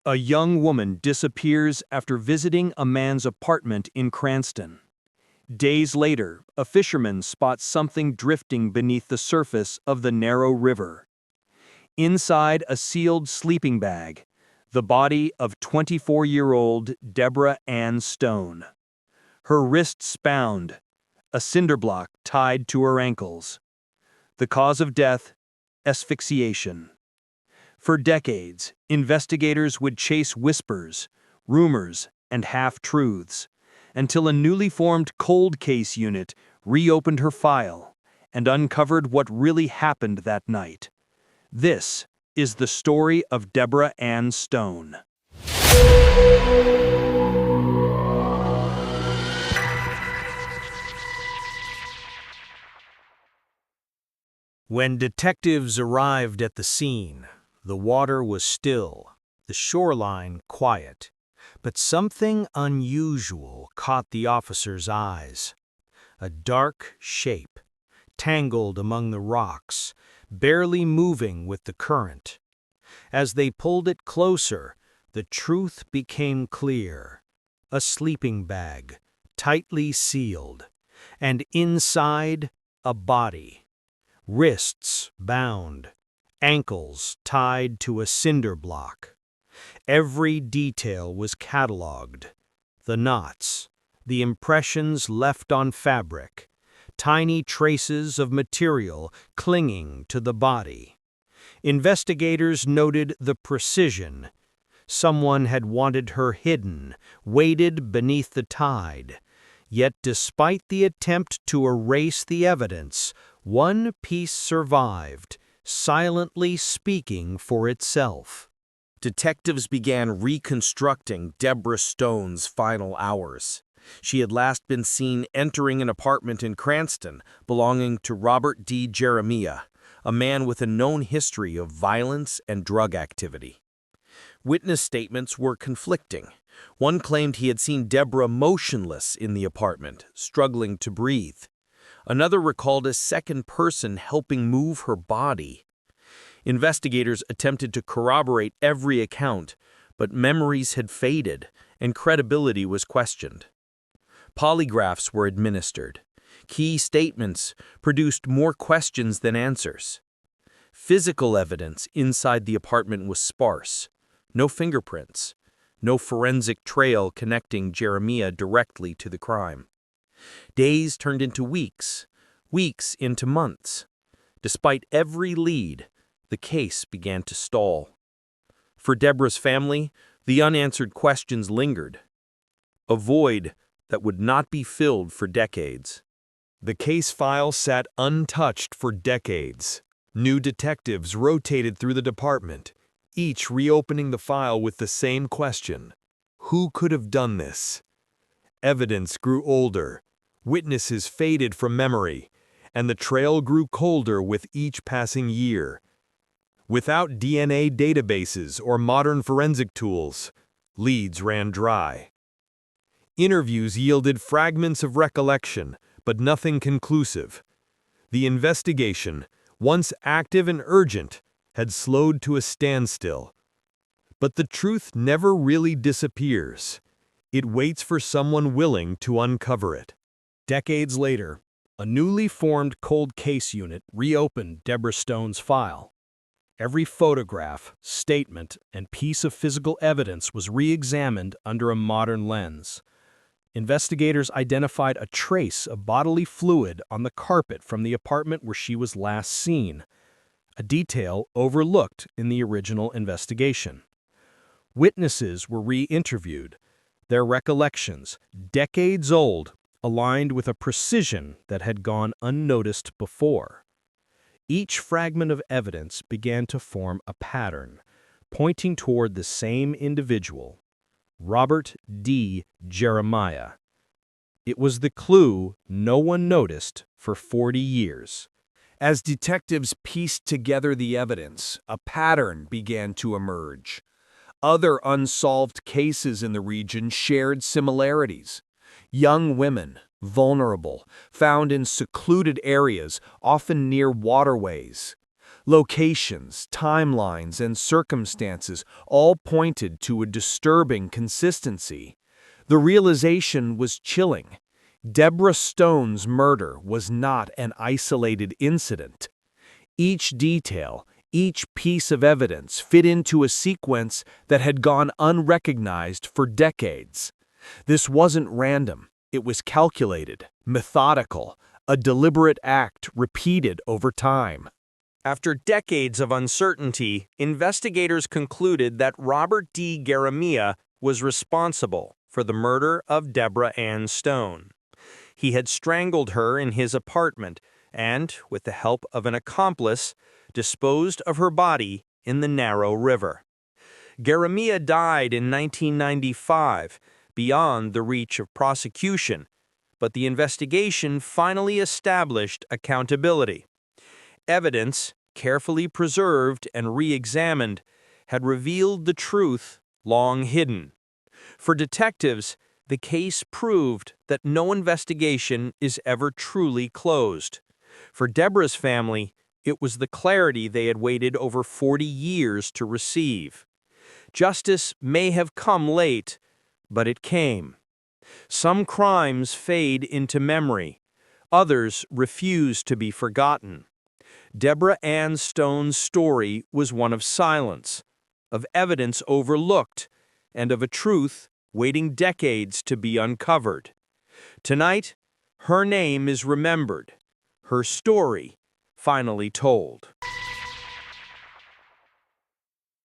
A young woman disappears after visiting a man's apartment in Cranston. Days later, a fisherman spots something drifting beneath the surface of the narrow river. Inside a sealed sleeping bag, the body of 24-year-old Debra Stone. Her wrists bound, a cinder block tied to her ankles. The cause of death: asphyxiation. For decades, investigators would chase whispers, rumors, and half-truths, until a newly formed cold case unit reopened her file and uncovered what really happened that night. This is the story of Debra Stone. When detectives arrived at the scene, the water was still, the shoreline quiet, but something unusual caught the officers' eyes. A dark shape, tangled among the rocks, barely moving with the current. As they pulled it closer, the truth became clear. A sleeping bag, tightly sealed, and inside, a body. Wrists bound, ankles tied to a cinder block. Every detail was catalogued. The knots, the impressions left on fabric, tiny traces of material clinging to the body. Investigators noted the precision. Someone had wanted her hidden, weighted beneath the tide. Yet despite the attempt to erase the evidence, one piece survived, silently speaking for itself. Detectives began reconstructing Debra Stone's final hours. She had last been seen entering an apartment in Cranston belonging to Robert D. Jeremiah, a man with a known history of violence and drug activity. Witness statements were conflicting. One claimed he had seen Debra motionless in the apartment, struggling to breathe. Another recalled a second person helping move her body. Investigators attempted to corroborate every account, but memories had faded and credibility was questioned. Polygraphs were administered. Key statements produced more questions than answers. Physical evidence inside the apartment was sparse. No fingerprints. No forensic trail connecting Jeremiah directly to the crime. Days turned into weeks, weeks into months. Despite every lead, the case began to stall. For Debra's family, the unanswered questions lingered. A void that would not be filled for decades. The case file sat untouched for decades. New detectives rotated through the department, each reopening the file with the same question: who could have done this? Evidence grew older, witnesses faded from memory, and the trail grew colder with each passing year. Without DNA databases or modern forensic tools, leads ran dry. Interviews yielded fragments of recollection, but nothing conclusive. The investigation, once active and urgent, had slowed to a standstill. But the truth never really disappears. It waits for someone willing to uncover it. Decades later, a newly formed cold case unit reopened Debra Stone's file. Every photograph, statement, and piece of physical evidence was re-examined under a modern lens. Investigators identified a trace of bodily fluid on the carpet from the apartment where she was last seen, a detail overlooked in the original investigation. Witnesses were re-interviewed. Their recollections, decades old, aligned with a precision that had gone unnoticed before. Each fragment of evidence began to form a pattern, pointing toward the same individual, Robert D. Jeremiah. It was the clue no one noticed for 40 years. As detectives pieced together the evidence, a pattern began to emerge. Other unsolved cases in the region shared similarities. Young women, vulnerable, found in secluded areas, often near waterways. Locations, timelines, and circumstances all pointed to a disturbing consistency. The realization was chilling. Debra Stone's murder was not an isolated incident. Each detail, each piece of evidence fit into a sequence that had gone unrecognized for decades. This wasn't random. It was calculated, methodical, a deliberate act repeated over time. After decades of uncertainty, investigators concluded that Robert D. Jeremiah was responsible for the murder of Debra Ann Stone. He had strangled her in his apartment and, with the help of an accomplice, disposed of her body in the Narrow River. Jeremiah died in 1995, beyond the reach of prosecution, but the investigation finally established accountability. Evidence, carefully preserved and re-examined, had revealed the truth long hidden. For detectives, the case proved that no investigation is ever truly closed. For Debra's family, it was the clarity they had waited over 40 years to receive. Justice may have come late, but it came. Some crimes fade into memory. Others refuse to be forgotten. Debra Ann Stone's story was one of silence, of evidence overlooked, and of a truth waiting decades to be uncovered. Tonight, her name is remembered, her story finally told.